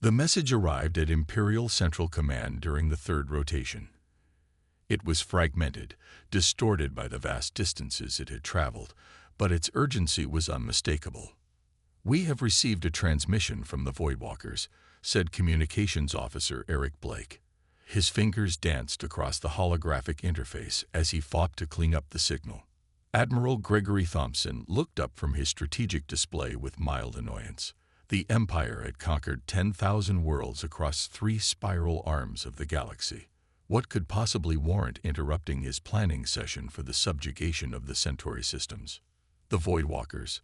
The message arrived at Imperial Central Command during the third rotation. It was fragmented, distorted by the vast distances it had traveled, but its urgency was unmistakable. "We have received a transmission from the Voidwalkers," said Communications Officer Eric Blake. His fingers danced across the holographic interface as he fought to clean up the signal. Admiral Gregory Thompson looked up from his strategic display with mild annoyance. The Empire had conquered 10,000 worlds across 3 spiral arms of the galaxy. What could possibly warrant interrupting his planning session for the subjugation of the Centauri systems? The Voidwalkers.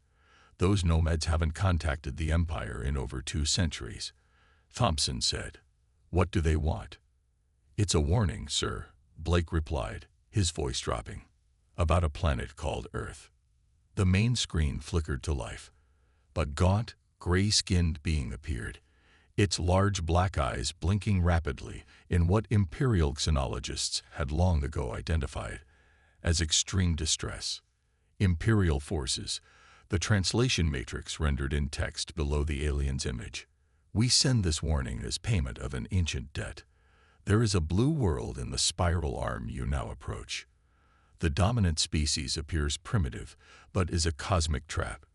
Those nomads haven't contacted the Empire in over 2 centuries, Thompson said. What do they want? It's a warning, sir, Blake replied, his voice dropping. About a planet called Earth. The main screen flickered to life. But gaunt, gray-skinned being appeared, its large black eyes blinking rapidly in what Imperial xenologists had long ago identified as extreme distress. Imperial forces, the translation matrix rendered in text below the alien's image. We send this warning as payment of an ancient debt. There is a blue world in the spiral arm you now approach. The dominant species appears primitive, but is a cosmic trap.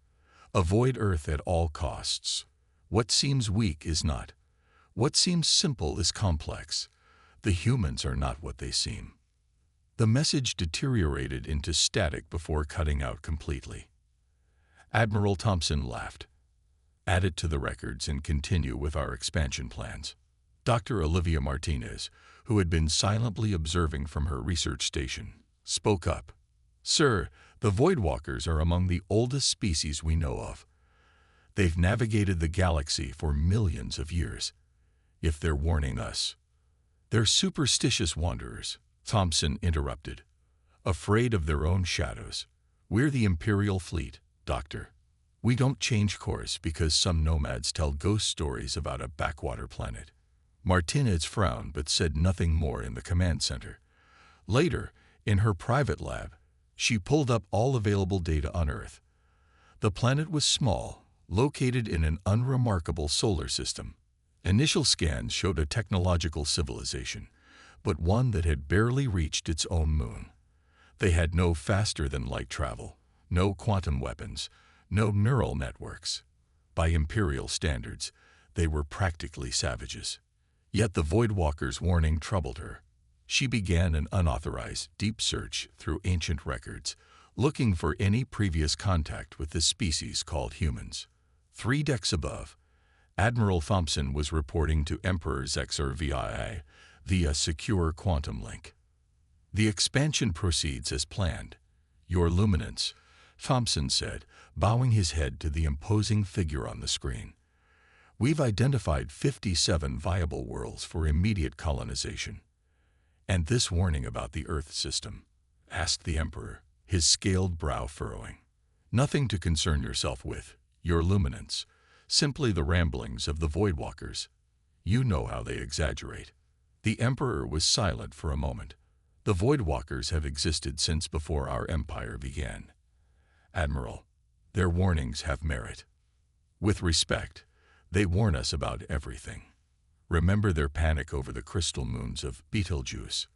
Avoid Earth at all costs. What seems weak is not. What seems simple is complex. The humans are not what they seem. The message deteriorated into static before cutting out completely. Admiral Thompson laughed. Add it to the records and continue with our expansion plans. Dr. Olivia Martinez, who had been silently observing from her research station, spoke up. Sir, the Voidwalkers are among the oldest species we know of. They've navigated the galaxy for millions of years. If they're warning us, they're superstitious wanderers, Thompson interrupted. Afraid of their own shadows. We're the Imperial fleet, Doctor. We don't change course because some nomads tell ghost stories about a backwater planet. Martinez frowned but said nothing more in the command center. Later, in her private lab, she pulled up all available data on Earth. The planet was small, located in an unremarkable solar system. Initial scans showed a technological civilization, but one that had barely reached its own moon. They had no faster-than-light travel, no quantum weapons, no neural networks. By Imperial standards, they were practically savages. Yet the Voidwalker's warning troubled her. She began an unauthorized, deep search through ancient records, looking for any previous contact with this species called humans. 3 decks above, Admiral Thompson was reporting to Emperor XRVI via secure quantum link. The expansion proceeds as planned. Your luminance, Thompson said, bowing his head to the imposing figure on the screen. We've identified 57 viable worlds for immediate colonization. And this warning about the Earth system? Asked the Emperor, his scaled brow furrowing. Nothing to concern yourself with, your luminance. Simply the ramblings of the Voidwalkers. You know how they exaggerate. The Emperor was silent for a moment. The Voidwalkers have existed since before our empire began. Admiral, their warnings have merit. With respect, they warn us about everything. Remember their panic over the crystal moons of Betelgeuse.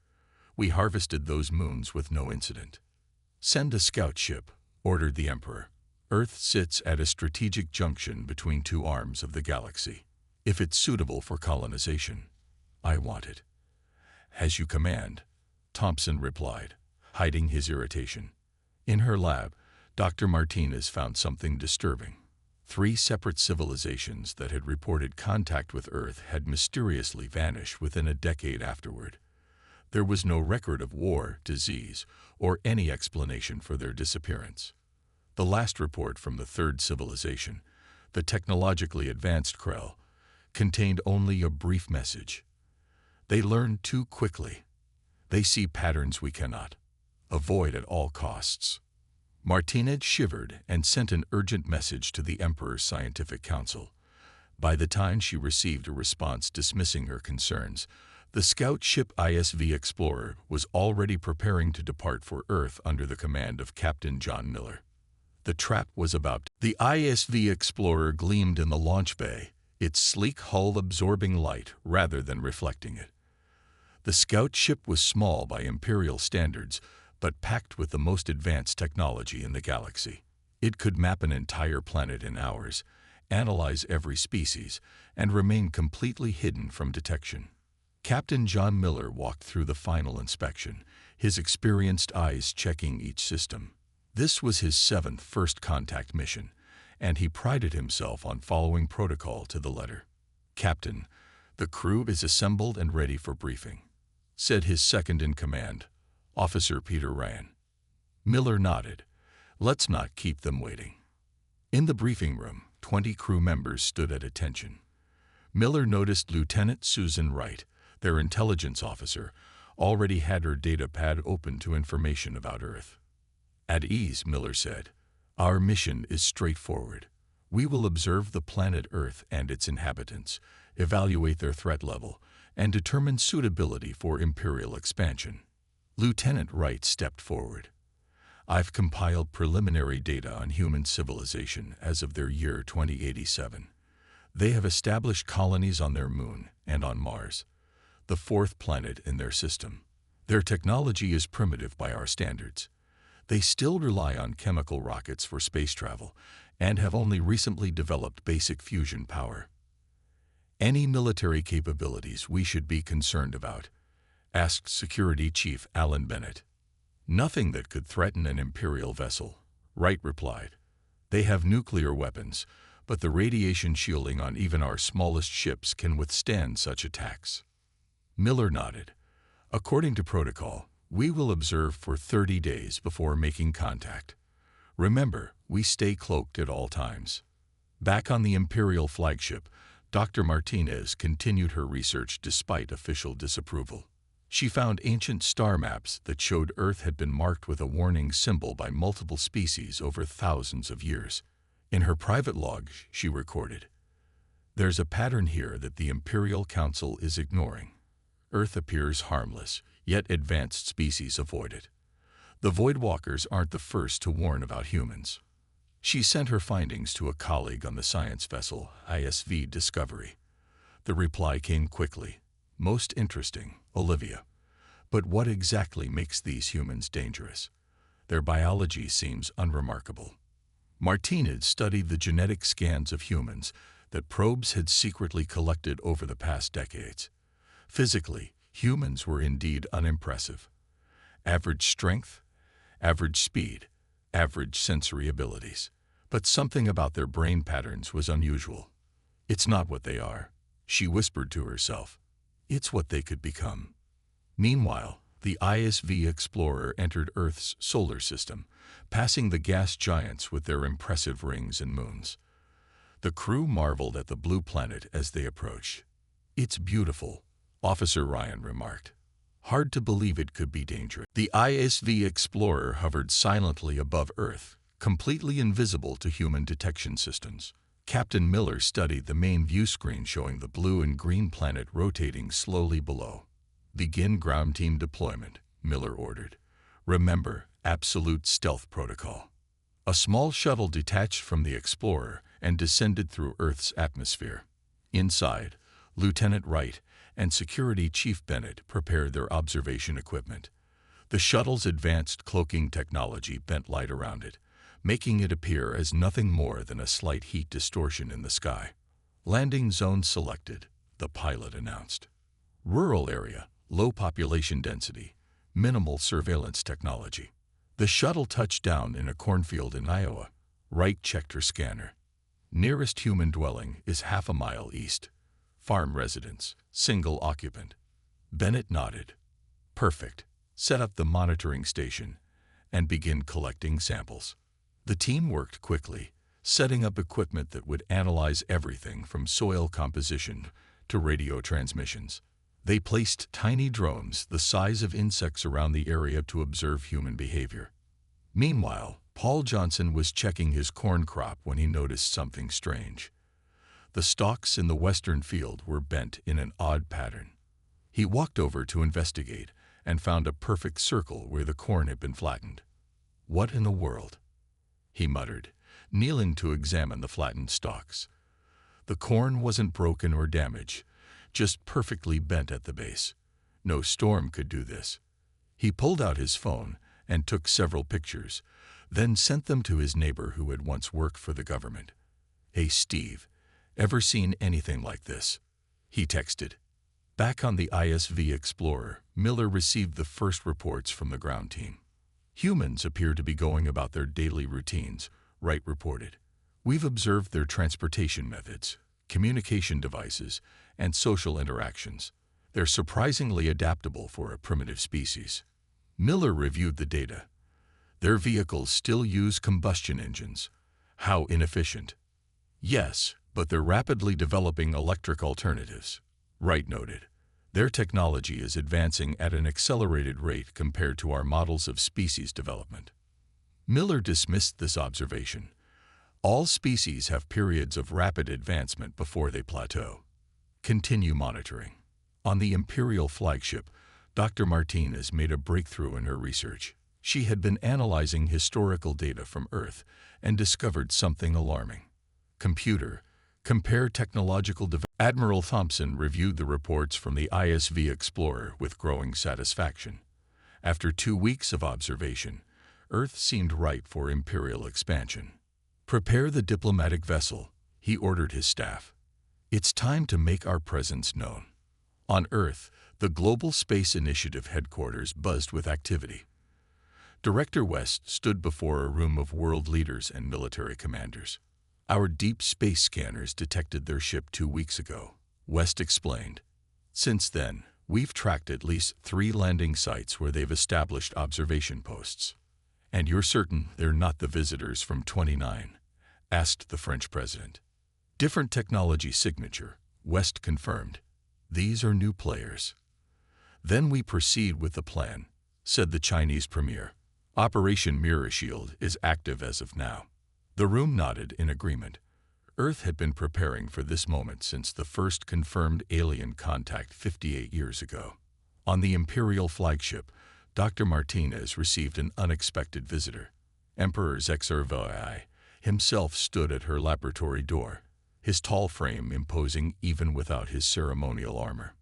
We harvested those moons with no incident. Send a scout ship, ordered the Emperor. Earth sits at a strategic junction between 2 arms of the galaxy. If it's suitable for colonization, I want it. As you command, Thompson replied, hiding his irritation. In her lab, Dr. Martinez found something disturbing. 3 separate civilizations that had reported contact with Earth had mysteriously vanished within a decade afterward. There was no record of war, disease, or any explanation for their disappearance. The last report from the 3rd civilization, the technologically advanced Krell, contained only a brief message. They learn too quickly. They see patterns we cannot. Avoid at all costs. Martinez shivered and sent an urgent message to the Emperor's Scientific Council. By the time she received a response dismissing her concerns, the scout ship ISV Explorer was already preparing to depart for Earth under the command of Captain John Miller. The trap was about. The ISV Explorer gleamed in the launch bay, its sleek hull absorbing light rather than reflecting it. The scout ship was small by Imperial standards, but packed with the most advanced technology in the galaxy. It could map an entire planet in hours, analyze every species, and remain completely hidden from detection. Captain John Miller walked through the final inspection, his experienced eyes checking each system. This was his 7th first contact mission, and he prided himself on following protocol to the letter. "Captain, the crew is assembled and ready for briefing," said his second-in-command, Officer Peter Ryan. Miller nodded. "Let's not keep them waiting." In the briefing room, 20 crew members stood at attention. Miller noticed Lieutenant Susan Wright, their intelligence officer, already had her data pad open to information about Earth. "At ease," Miller said. "Our mission is straightforward. We will observe the planet Earth and its inhabitants, evaluate their threat level, and determine suitability for Imperial expansion." Lieutenant Wright stepped forward. "I've compiled preliminary data on human civilization as of their year 2087. They have established colonies on their moon and on Mars, the 4th planet in their system. Their technology is primitive by our standards. They still rely on chemical rockets for space travel and have only recently developed basic fusion power." "Any military capabilities we should be concerned about?" asked Security Chief Alan Bennett. "Nothing that could threaten an Imperial vessel," Wright replied. "They have nuclear weapons, but the radiation shielding on even our smallest ships can withstand such attacks." Miller nodded. "According to protocol, we will observe for 30 days before making contact. Remember, we stay cloaked at all times." Back on the Imperial flagship, Dr. Martinez continued her research despite official disapproval. She found ancient star maps that showed Earth had been marked with a warning symbol by multiple species over thousands of years. In her private log, she recorded, "There's a pattern here that the Imperial Council is ignoring. Earth appears harmless, yet advanced species avoid it. The Voidwalkers aren't the first to warn about humans." She sent her findings to a colleague on the science vessel ISV Discovery. The reply came quickly. "Most interesting, Olivia. But what exactly makes these humans dangerous? Their biology seems unremarkable." Martinez studied the genetic scans of humans that probes had secretly collected over the past decades. Physically, humans were indeed unimpressive. Average strength, average speed, average sensory abilities. But something about their brain patterns was unusual. "It's not what they are," she whispered to herself. "It's what they could become." Meanwhile, the ISV Explorer entered Earth's solar system, passing the gas giants with their impressive rings and moons. The crew marveled at the blue planet as they approached. "It's beautiful," Officer Ryan remarked. "Hard to believe it could be dangerous." The ISV Explorer hovered silently above Earth, completely invisible to human detection systems. Captain Miller studied the main view screen showing the blue and green planet rotating slowly below. "Begin ground team deployment," Miller ordered. "Remember, absolute stealth protocol." A small shuttle detached from the Explorer and descended through Earth's atmosphere. Inside, Lieutenant Wright and Security Chief Bennett prepared their observation equipment. The shuttle's advanced cloaking technology bent light around it, making it appear as nothing more than a slight heat distortion in the sky. "Landing zone selected," the pilot announced. "Rural area, low population density, minimal surveillance technology." The shuttle touched down in a cornfield in Iowa. Wright checked her scanner. "Nearest human dwelling is half a mile east. Farm residence, single occupant." Bennett nodded. "Perfect. Set up the monitoring station and begin collecting samples." The team worked quickly, setting up equipment that would analyze everything from soil composition to radio transmissions. They placed tiny drones the size of insects around the area to observe human behavior. Meanwhile, Paul Johnson was checking his corn crop when he noticed something strange. The stalks in the western field were bent in an odd pattern. He walked over to investigate and found a perfect circle where the corn had been flattened. "What in the world?" he muttered, kneeling to examine the flattened stalks. The corn wasn't broken or damaged, just perfectly bent at the base. No storm could do this. He pulled out his phone and took several pictures, then sent them to his neighbor who had once worked for the government. "Hey, Steve, ever seen anything like this?" he texted. Back on the ISV Explorer, Miller received the first reports from the ground team. "Humans appear to be going about their daily routines," Wright reported. "We've observed their transportation methods, communication devices, and social interactions. They're surprisingly adaptable for a primitive species." Miller reviewed the data. "Their vehicles still use combustion engines. How inefficient." "Yes, but they're rapidly developing electric alternatives," Wright noted. "Their technology is advancing at an accelerated rate compared to our models of species development." Miller dismissed this observation. "All species have periods of rapid advancement before they plateau. Continue monitoring." On the Imperial flagship, Dr. Martinez made a breakthrough in her research. She had been analyzing historical data from Earth and discovered something alarming. "Computer, compare technological development." Admiral Thompson reviewed the reports from the ISV Explorer with growing satisfaction. After 2 weeks of observation, Earth seemed ripe for Imperial expansion. "Prepare the diplomatic vessel," he ordered his staff. "It's time to make our presence known." On Earth, the Global Space Initiative headquarters buzzed with activity. Director West stood before a room of world leaders and military commanders. "Our deep space scanners detected their ship 2 weeks ago," West explained. "Since then, we've tracked at least 3 landing sites where they've established observation posts." "And you're certain they're not the visitors from 29? Asked the French president. "Different technology signature," West confirmed. "These are new players." "Then we proceed with the plan," said the Chinese premier. "Operation Mirror Shield is active as of now." The room nodded in agreement. Earth had been preparing for this moment since the first confirmed alien contact 58 years ago. On the Imperial flagship, Dr. Martinez received an unexpected visitor. Emperor HFY himself stood at her laboratory door, his tall frame imposing even without his ceremonial armor.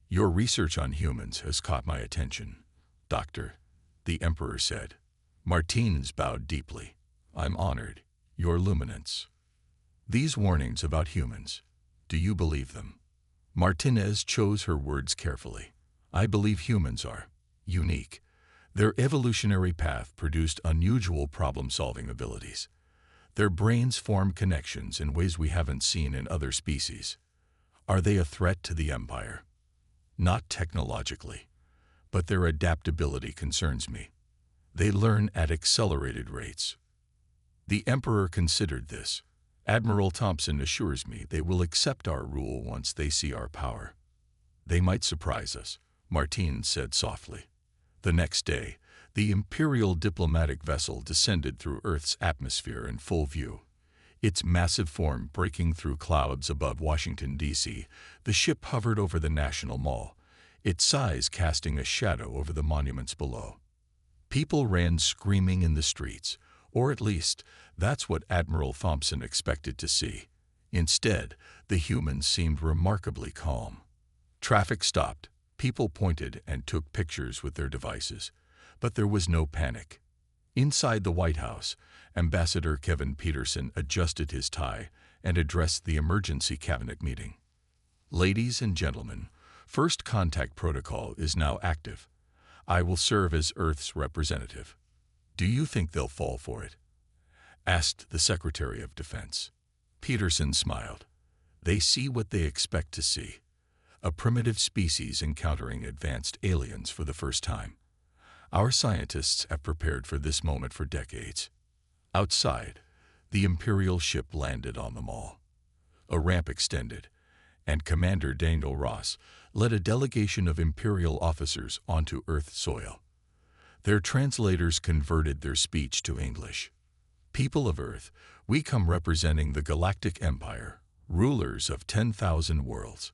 "Your research on humans has caught my attention, Doctor," the Emperor said. Martinez bowed deeply. "I'm honored, Your Luminance." "These warnings about humans, do you believe them?" Martinez chose her words carefully. "I believe humans are unique. Their evolutionary path produced unusual problem-solving abilities. Their brains form connections in ways we haven't seen in other species. Are they a threat to the Empire? Not technologically, but their adaptability concerns me. They learn at accelerated rates." The Emperor considered this. "Admiral Thompson assures me they will accept our rule once they see our power." "They might surprise us," Martine said softly. The next day, the Imperial diplomatic vessel descended through Earth's atmosphere in full view. Its massive form breaking through clouds above Washington, D.C., the ship hovered over the National Mall, its size casting a shadow over the monuments below. People ran screaming in the streets, or at least, that's what Admiral Thompson expected to see. Instead, the humans seemed remarkably calm. Traffic stopped, people pointed and took pictures with their devices, but there was no panic. Inside the White House, Ambassador Kevin Peterson adjusted his tie and addressed the emergency cabinet meeting. "Ladies and gentlemen, First Contact Protocol is now active. I will serve as Earth's representative. Do you think they'll fall for it?" asked the Secretary of Defense. Peterson smiled. "They see what they expect to see. A primitive species encountering advanced aliens for the first time. Our scientists have prepared for this moment for decades." Outside, the Imperial ship landed on the mall. A ramp extended, and Commander Daniel Ross led a delegation of Imperial officers onto Earth soil. Their translators converted their speech to English. "People of Earth, we come representing the Galactic Empire, rulers of 10,000 worlds.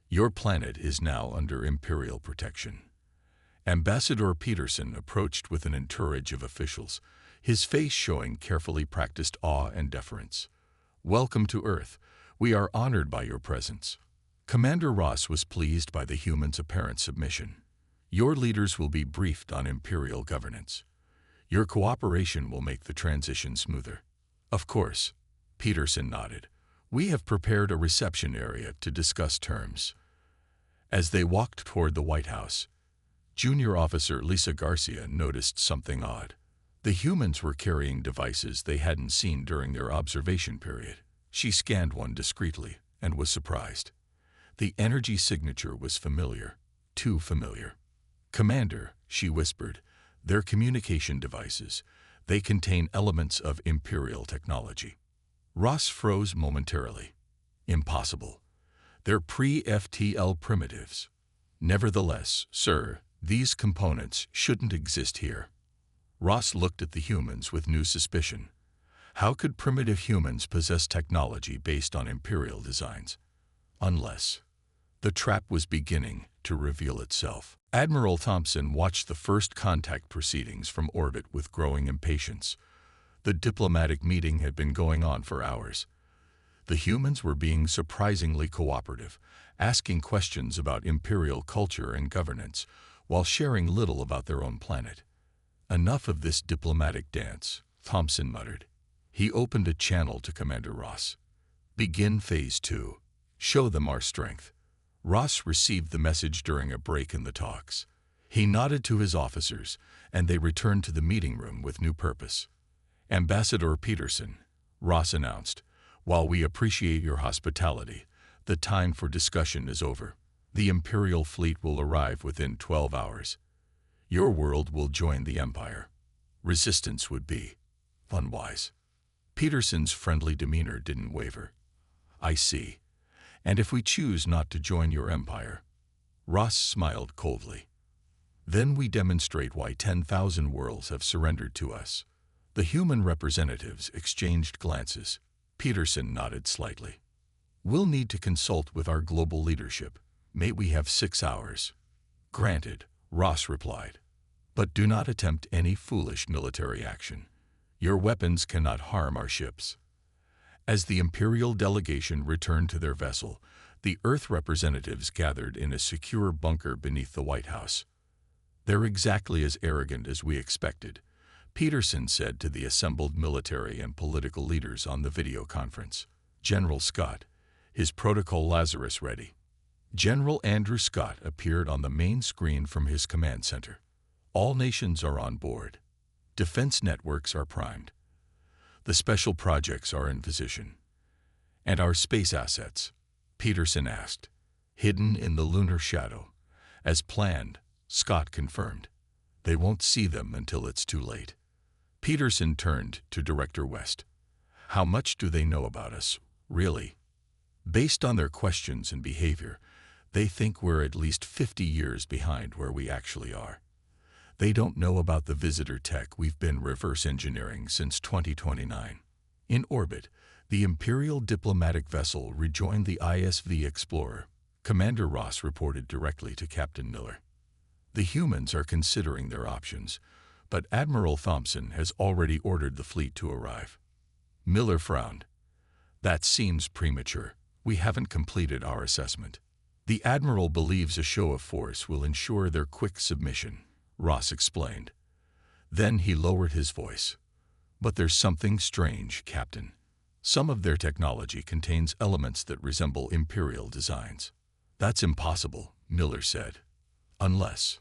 Your planet is now under Imperial protection." Ambassador Peterson approached with an entourage of officials, his face showing carefully practiced awe and deference. "Welcome to Earth, We are honored by your presence. Commander Ross was pleased by the humans' apparent submission. Your leaders will be briefed on Imperial governance. Your cooperation will make the transition smoother. Of course, Peterson nodded. We have prepared a reception area to discuss terms. As they walked toward the White House, Junior Officer Lisa Garcia noticed something odd. The humans were carrying devices they hadn't seen during their observation period. She scanned one discreetly and was surprised. The energy signature was familiar, too familiar. Commander, she whispered, they're communication devices. They contain elements of Imperial technology. Ross froze momentarily. Impossible. They're pre-FTL primitives. Nevertheless, sir, these components shouldn't exist here. Ross looked at the humans with new suspicion. How could primitive humans possess technology based on Imperial designs? Unless the trap was beginning to reveal itself. Admiral Thompson watched the first contact proceedings from orbit with growing impatience. The diplomatic meeting had been going on for hours. The humans were being surprisingly cooperative, asking questions about Imperial culture and governance, while sharing little about their own planet. Enough of this diplomatic dance, Thompson muttered. He opened a channel to Commander Ross. Begin Phase 2. Show them our strength. Ross received the message during a break in the talks. He nodded to his officers, and they returned to the meeting room with new purpose. Ambassador Peterson, Ross announced, while we appreciate your hospitality, the time for discussion is over. The Imperial fleet will arrive within 12 hours. Your world will join the Empire. Resistance would be unwise. Peterson's friendly demeanor didn't waver. I see. And if we choose not to join your empire? Ross smiled coldly. Then we demonstrate why 10,000 worlds have surrendered to us. The human representatives exchanged glances. Peterson nodded slightly. We'll need to consult with our global leadership. May we have 6 hours? Granted, Ross replied. But do not attempt any foolish military action. Your weapons cannot harm our ships. As the Imperial delegation returned to their vessel, the Earth representatives gathered in a secure bunker beneath the White House. They're exactly as arrogant as we expected, Peterson said to the assembled military and political leaders on the video conference. General Scott, his protocol Lazarus ready. General Andrew Scott appeared on the main screen from his command center. All nations are on board. Defense networks are primed. The special projects are in position. And our space assets, Peterson asked, hidden in the lunar shadow. As planned, Scott confirmed. They won't see them until it's too late. Peterson turned to Director West. How much do they know about us, really? Based on their questions and behavior, they think we're at least 50 years behind where we actually are. They don't know about the visitor tech we've been reverse engineering since 2029. In orbit, the Imperial diplomatic vessel rejoined the ISV Explorer. Commander Ross reported directly to Captain Miller. The humans are considering their options, but Admiral Thompson has already ordered the fleet to arrive. Miller frowned. That seems premature. We haven't completed our assessment. The Admiral believes a show of force will ensure their quick submission, Ross explained. Then he lowered his voice. But there's something strange, Captain. Some of their technology contains elements that resemble Imperial designs. That's impossible, Miller said. Unless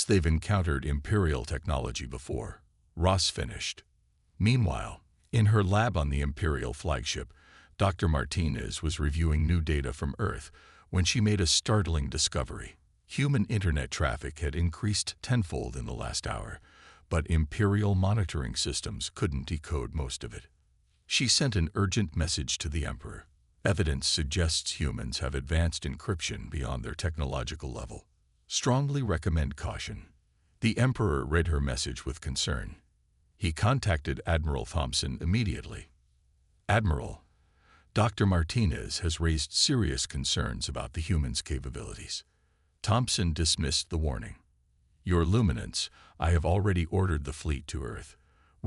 they've encountered Imperial technology before, Ross finished. Meanwhile, in her lab on the Imperial flagship, Dr. Martinez was reviewing new data from Earth when she made a startling discovery. Human internet traffic had increased tenfold in the last hour, but Imperial monitoring systems couldn't decode most of it. She sent an urgent message to the Emperor. Evidence suggests humans have advanced encryption beyond their technological level. Strongly recommend caution. The Emperor read her message with concern. He contacted Admiral Thompson immediately. Admiral, Dr. Martinez has raised serious concerns about the humans' capabilities. Thompson dismissed the warning. Your Luminance, I have already ordered the fleet to Earth.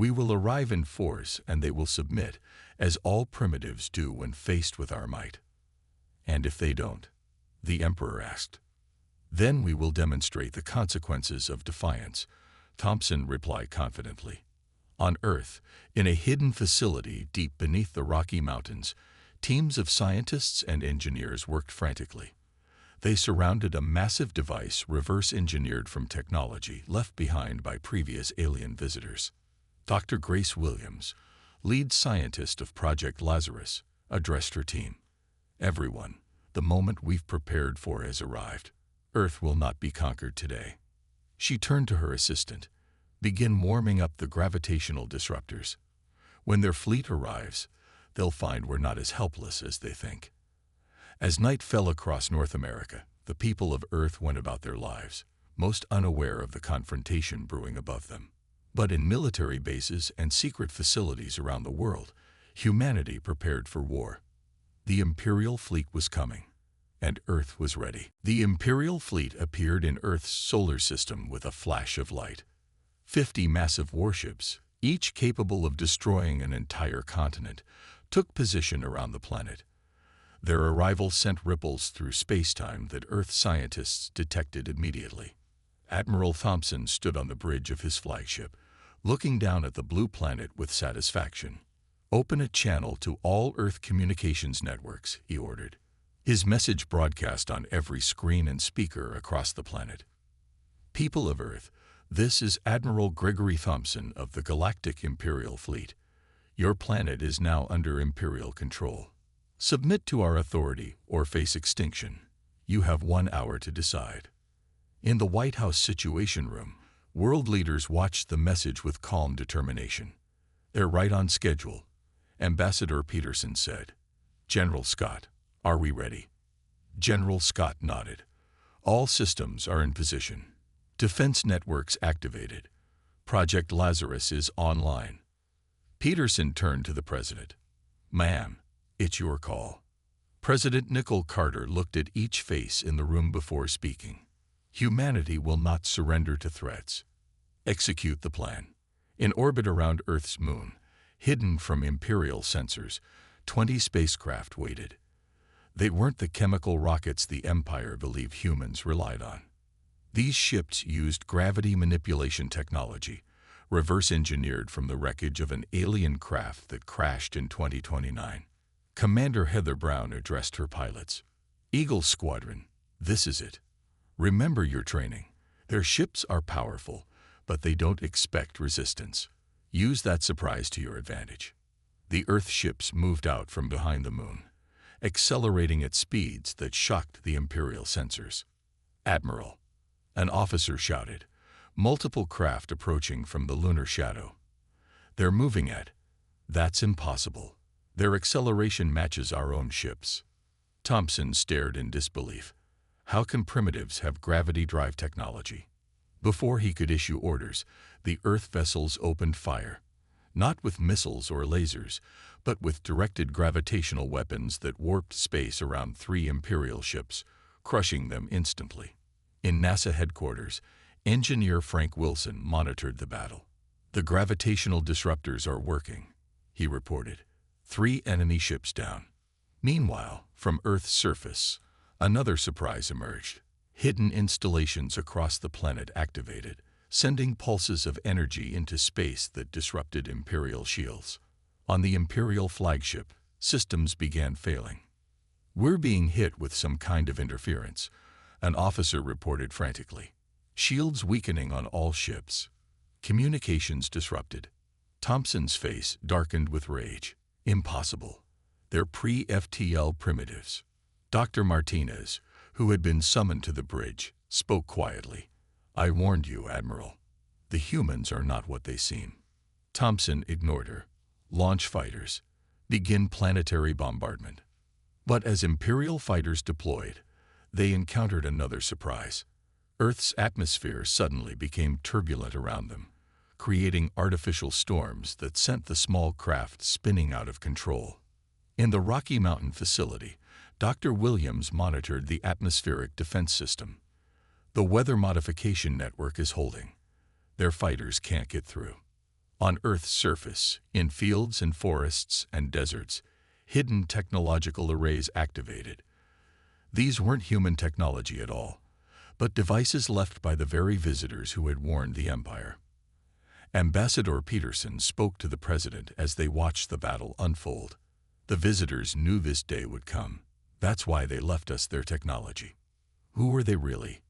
We will arrive in force and they will submit, as all primitives do when faced with our might. And if they don't? The Emperor asked. Then we will demonstrate the consequences of defiance, Thompson replied confidently. On Earth, in a hidden facility deep beneath the Rocky Mountains, teams of scientists and engineers worked frantically. They surrounded a massive device reverse-engineered from technology left behind by previous alien visitors. Dr. Grace Williams, lead scientist of Project Lazarus, addressed her team. Everyone, the moment we've prepared for has arrived. Earth will not be conquered today. She turned to her assistant. Begin warming up the gravitational disruptors. When their fleet arrives, they'll find we're not as helpless as they think. As night fell across North America, the people of Earth went about their lives, most unaware of the confrontation brewing above them. But in military bases and secret facilities around the world, humanity prepared for war. The Imperial fleet was coming, and Earth was ready. The Imperial fleet appeared in Earth's solar system with a flash of light. 50 massive warships, each capable of destroying an entire continent, took position around the planet. Their arrival sent ripples through space-time that Earth scientists detected immediately. Admiral Thompson stood on the bridge of his flagship, looking down at the blue planet with satisfaction. Open a channel to all Earth communications networks, he ordered. His message broadcast on every screen and speaker across the planet. People of Earth, this is Admiral Gregory Thompson of the Galactic Imperial Fleet. Your planet is now under Imperial control. Submit to our authority or face extinction. You have 1 hour to decide. In the White House Situation Room, world leaders watched the message with calm determination. They're right on schedule, Ambassador Peterson said. General Scott, are we ready? General Scott nodded. All systems are in position. Defense networks activated. Project Lazarus is online. Peterson turned to the president. Ma'am, it's your call. President Nicole Carter looked at each face in the room before speaking. Humanity will not surrender to threats. Execute the plan. In orbit around Earth's moon, hidden from Imperial sensors, 20 spacecraft waited. They weren't the chemical rockets the Empire believed humans relied on. These ships used gravity manipulation technology, reverse-engineered from the wreckage of an alien craft that crashed in 2029. Commander Heather Brown addressed her pilots. Eagle Squadron, this is it. Remember your training. Their ships are powerful, but they don't expect resistance. Use that surprise to your advantage. The Earth ships moved out from behind the moon, accelerating at speeds that shocked the Imperial sensors. Admiral, an officer shouted, multiple craft approaching from the lunar shadow. They're moving at. That's impossible. Their acceleration matches our own ships. Thompson stared in disbelief. How can primitives have gravity drive technology? Before he could issue orders, the Earth vessels opened fire, not with missiles or lasers, but with directed gravitational weapons that warped space around 3 Imperial ships, crushing them instantly. In NASA headquarters, engineer Frank Wilson monitored the battle. The gravitational disruptors are working, he reported. 3 enemy ships down. Meanwhile, from Earth's surface, another surprise emerged. Hidden installations across the planet activated, sending pulses of energy into space that disrupted Imperial shields. On the Imperial flagship, systems began failing. We're being hit with some kind of interference, an officer reported frantically. Shields weakening on all ships. Communications disrupted. Thompson's face darkened with rage. Impossible. They're pre-FTL primitives. Dr. Martinez, who had been summoned to the bridge, spoke quietly. I warned you, Admiral. The humans are not what they seem. Thompson ignored her. Launch fighters. Begin planetary bombardment. But as Imperial fighters deployed, they encountered another surprise. Earth's atmosphere suddenly became turbulent around them, creating artificial storms that sent the small craft spinning out of control. In the Rocky Mountain facility, Dr. Williams monitored the atmospheric defense system. The weather modification network is holding. Their fighters can't get through. On Earth's surface, in fields and forests and deserts, hidden technological arrays activated. These weren't human technology at all, but devices left by the very visitors who had warned the Empire. Ambassador Peterson spoke to the president as they watched the battle unfold. The visitors knew this day would come. That's why they left us their technology. Who were they really?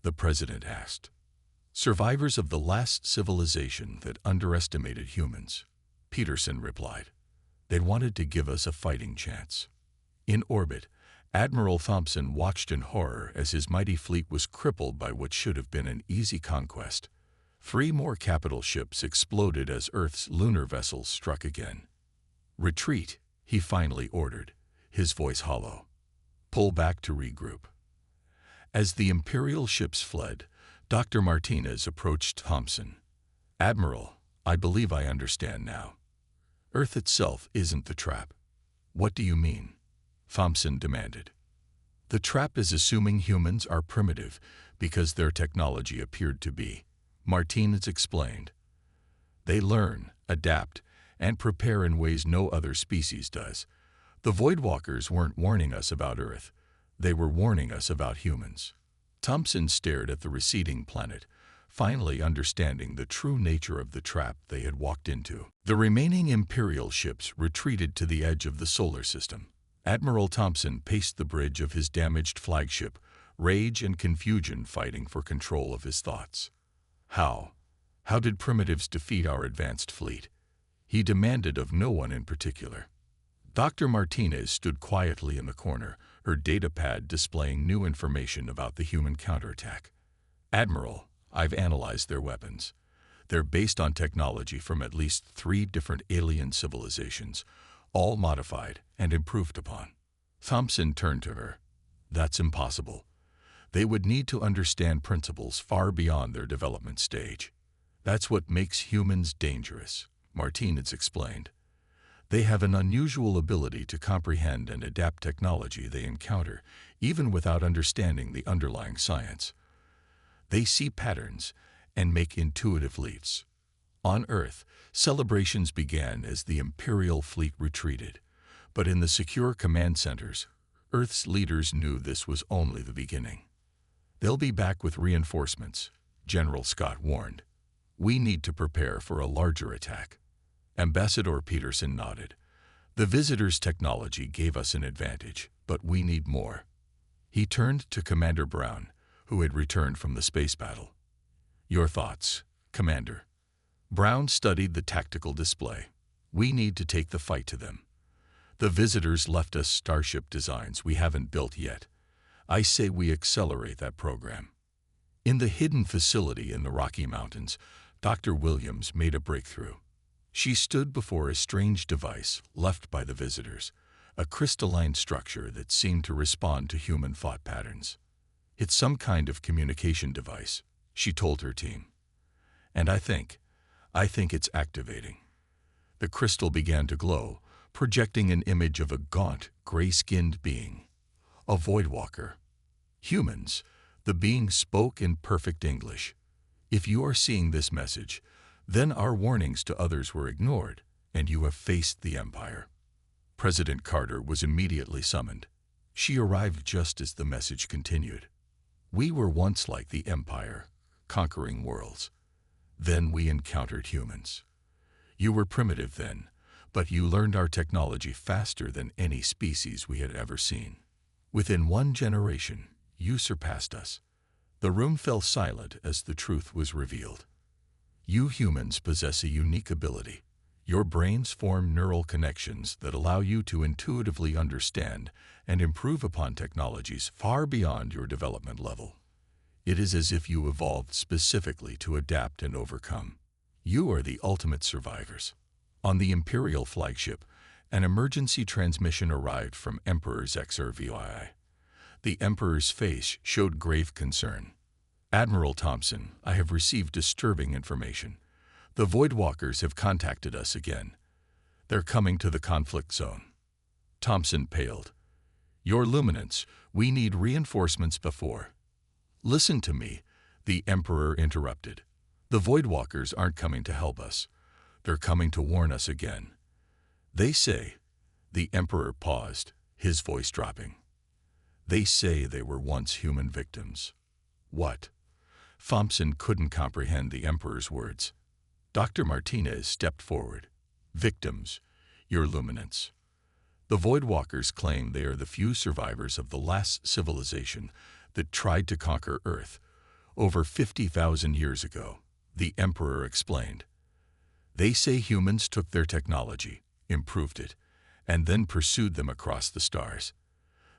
The president asked. Survivors of the last civilization that underestimated humans, Peterson replied. They wanted to give us a fighting chance. In orbit, Admiral Thompson watched in horror as his mighty fleet was crippled by what should have been an easy conquest. 3 more capital ships exploded as Earth's lunar vessels struck again. Retreat, he finally ordered, his voice hollow. Pull back to regroup. As the Imperial ships fled, Dr. Martinez approached Thompson. Admiral, I believe I understand now. Earth itself isn't the trap. What do you mean? Thompson demanded. The trap is assuming humans are primitive because their technology appeared to be, Martinez explained. They learn, adapt, and prepare in ways no other species does. The Voidwalkers weren't warning us about Earth. They were warning us about humans. Thompson stared at the receding planet, finally understanding the true nature of the trap they had walked into. The remaining Imperial ships retreated to the edge of the solar system. Admiral Thompson paced the bridge of his damaged flagship, rage and confusion fighting for control of his thoughts. How? How did primitives defeat our advanced fleet? He demanded of no one in particular. Dr. Martinez stood quietly in the corner, her datapad displaying new information about the human counterattack. Admiral, I've analyzed their weapons. They're based on technology from at least 3 different alien civilizations, all modified and improved upon. Thompson turned to her. That's impossible. They would need to understand principles far beyond their development stage. That's what makes humans dangerous, Martinez explained. They have an unusual ability to comprehend and adapt technology they encounter, even without understanding the underlying science. They see patterns and make intuitive leaps. On Earth, celebrations began as the Imperial fleet retreated, but in the secure command centers, Earth's leaders knew this was only the beginning. They'll be back with reinforcements, General Scott warned. We need to prepare for a larger attack. Ambassador Peterson nodded. The visitors' technology gave us an advantage, but we need more. He turned to Commander Brown, who had returned from the space battle. Your thoughts, Commander? Brown studied the tactical display. We need to take the fight to them. The visitors left us starship designs we haven't built yet. I say we accelerate that program. In the hidden facility in the Rocky Mountains, Dr. Williams made a breakthrough. She stood before a strange device left by the visitors, a crystalline structure that seemed to respond to human thought patterns. It's some kind of communication device, she told her team. And I think it's activating. The crystal began to glow, projecting an image of a gaunt, gray-skinned being. A Voidwalker. Humans, the being spoke in perfect English. If you are seeing this message, then our warnings to others were ignored, and you have faced the Empire. President Carter was immediately summoned. She arrived just as the message continued. We were once like the Empire, conquering worlds. Then we encountered humans. You were primitive then, but you learned our technology faster than any species we had ever seen. Within 1 generation, you surpassed us. The room fell silent as the truth was revealed. You humans possess a unique ability. Your brains form neural connections that allow you to intuitively understand and improve upon technologies far beyond your development level. It is as if you evolved specifically to adapt and overcome. You are the ultimate survivors. On the Imperial flagship, an emergency transmission arrived from Emperor HFY. The Emperor's face showed grave concern. Admiral Thompson, I have received disturbing information. The Voidwalkers have contacted us again. They're coming to the conflict zone. Thompson paled. Your Luminance, we need reinforcements before. Listen to me, the Emperor interrupted. The Voidwalkers aren't coming to help us. They're coming to warn us again. They say, the Emperor paused, his voice dropping. They say they were once human victims. What? Thompson couldn't comprehend the Emperor's words. Dr. Martinez stepped forward. Victims, Your Luminance. The Voidwalkers claim they are the few survivors of the last civilization that tried to conquer Earth over 50,000 years ago, the Emperor explained. They say humans took their technology, improved it, and then pursued them across the stars.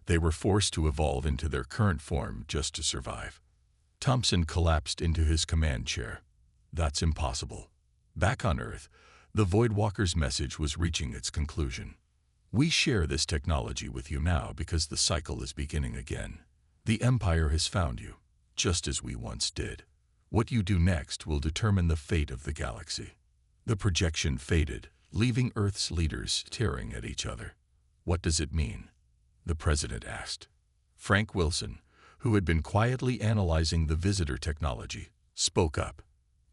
They were forced to evolve into their current form just to survive. Thompson collapsed into his command chair. That's impossible. Back on Earth, the Voidwalkers' message was reaching its conclusion. We share this technology with you now because the cycle is beginning again. The Empire has found you, just as we once did. What you do next will determine the fate of the galaxy. The projection faded, leaving Earth's leaders staring at each other. What does it mean? The President asked. Frank Wilson, who had been quietly analyzing the visitor technology, spoke up.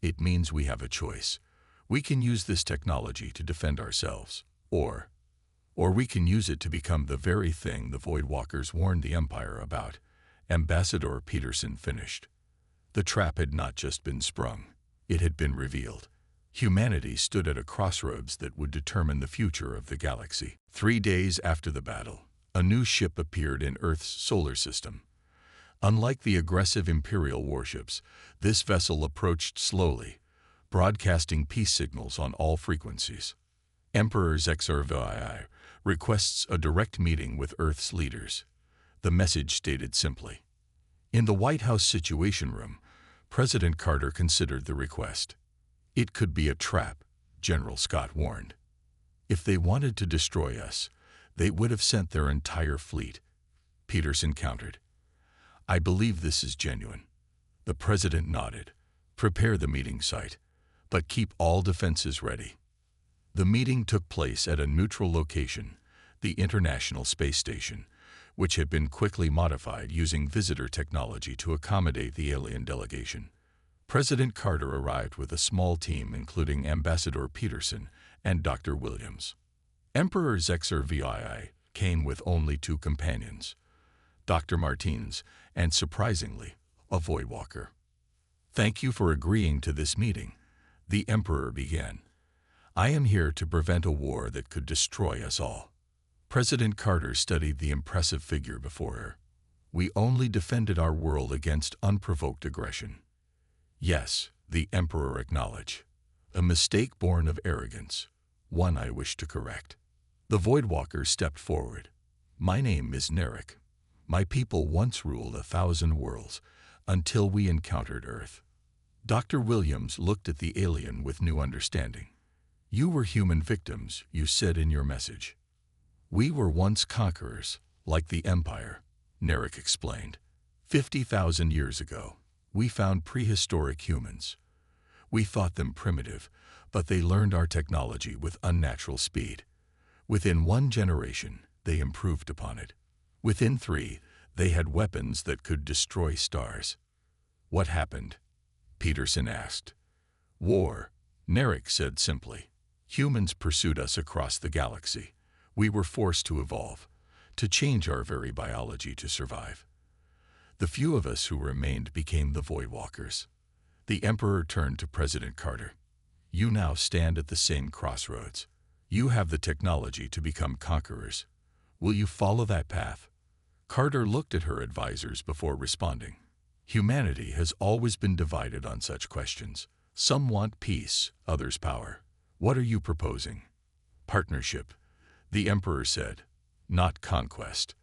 It means we have a choice. We can use this technology to defend ourselves, or we can use it to become the very thing the Voidwalkers warned the Empire about, Ambassador Peterson finished. The trap had not just been sprung, it had been revealed. Humanity stood at a crossroads that would determine the future of the galaxy. 3 days after the battle, a new ship appeared in Earth's solar system. Unlike the aggressive Imperial warships, this vessel approached slowly, broadcasting peace signals on all frequencies. Emperor HFY requests a direct meeting with Earth's leaders. The message stated simply. In the White House Situation Room, President Carter considered the request. It could be a trap, General Scott warned. If they wanted to destroy us, they would have sent their entire fleet, Peterson countered. I believe this is genuine. The President nodded. Prepare the meeting site, but keep all defenses ready. The meeting took place at a neutral location, the International Space Station, which had been quickly modified using visitor technology to accommodate the alien delegation. President Carter arrived with a small team including Ambassador Peterson and Dr. Williams. Emperor HFY came with only 2 companions, Dr. Martinez and, surprisingly, a Voidwalker. Thank you for agreeing to this meeting, the Emperor began. I am here to prevent a war that could destroy us all. President Carter studied the impressive figure before her. We only defended our world against unprovoked aggression. Yes, the Emperor acknowledged. A mistake born of arrogance, one I wish to correct. The Voidwalker stepped forward. My name is Narration. My people once ruled 1,000 worlds until we encountered Earth. Dr. Williams looked at the alien with new understanding. You were human victims, you said in your message. We were once conquerors, like the Empire, Narration explained. 50,000 years ago, we found prehistoric humans. We thought them primitive, but they learned our technology with unnatural speed. Within 1 generation, they improved upon it. Within 3, they had weapons that could destroy stars. What happened? Peterson asked. War, Narration said simply. Humans pursued us across the galaxy. We were forced to evolve, to change our very biology to survive. The few of us who remained became the Voidwalkers. The Emperor turned to President Carter. You now stand at the same crossroads. You have the technology to become conquerors. Will you follow that path? Carter looked at her advisors before responding. Humanity has always been divided on such questions. Some want peace, others power. What are you proposing? Partnership, the Emperor said. Not conquest.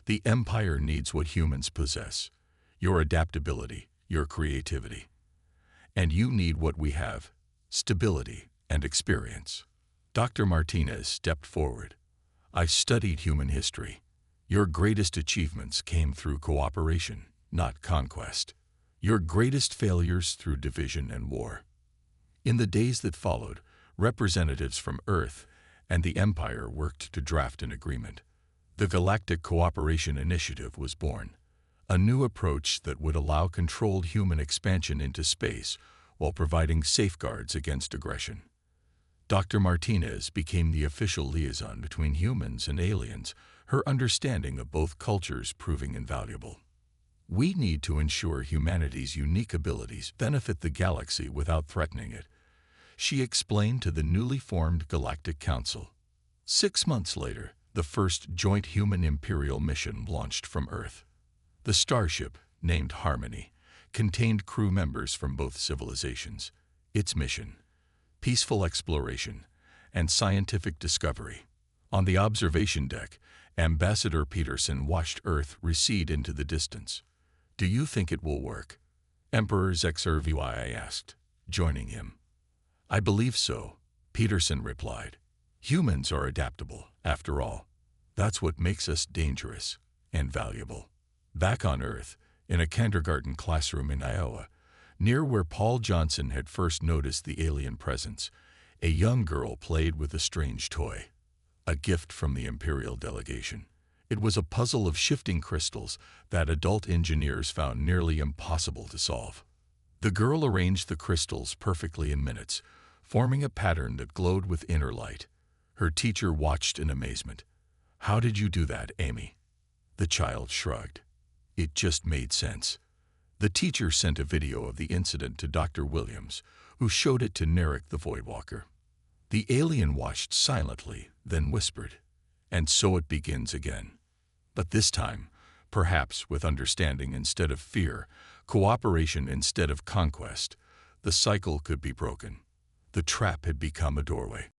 The Empire needs what humans possess. Your adaptability, your creativity. And you need what we have, stability and experience. Dr. Martinez stepped forward. I've studied human history. Your greatest achievements came through cooperation, not conquest. Your greatest failures through division and war. In the days that followed, representatives from Earth and the Empire worked to draft an agreement. The Galactic Cooperation Initiative was born, a new approach that would allow controlled human expansion into space while providing safeguards against aggression. Dr. Martinez became the official liaison between humans and aliens, her understanding of both cultures proving invaluable. We need to ensure humanity's unique abilities benefit the galaxy without threatening it, she explained to the newly formed Galactic Council. 6 months later, the first joint human-Imperial mission launched from Earth. The starship, named Harmony, contained crew members from both civilizations. Its mission: peaceful exploration and scientific discovery. On the observation deck, Ambassador Peterson watched Earth recede into the distance. "Do you think it will work?" Emperor HFY asked, joining him. "I believe so," Peterson replied. "Humans are adaptable, after all. That's what makes us dangerous and valuable." Back on Earth, in a kindergarten classroom in Iowa, near where Paul Johnson had first noticed the alien presence, a young girl played with a strange toy, a gift from the Imperial delegation. It was a puzzle of shifting crystals that adult engineers found nearly impossible to solve. The girl arranged the crystals perfectly in minutes, forming a pattern that glowed with inner light. Her teacher watched in amazement. "How did you do that, Amy?" The child shrugged. "It just made sense." The teacher sent a video of the incident to Dr. Williams, who showed it to Narek the Voidwalker. The alien watched silently, then whispered, "And so it begins again." But this time, perhaps with understanding instead of fear, cooperation instead of conquest, the cycle could be broken. The trap had become a doorway.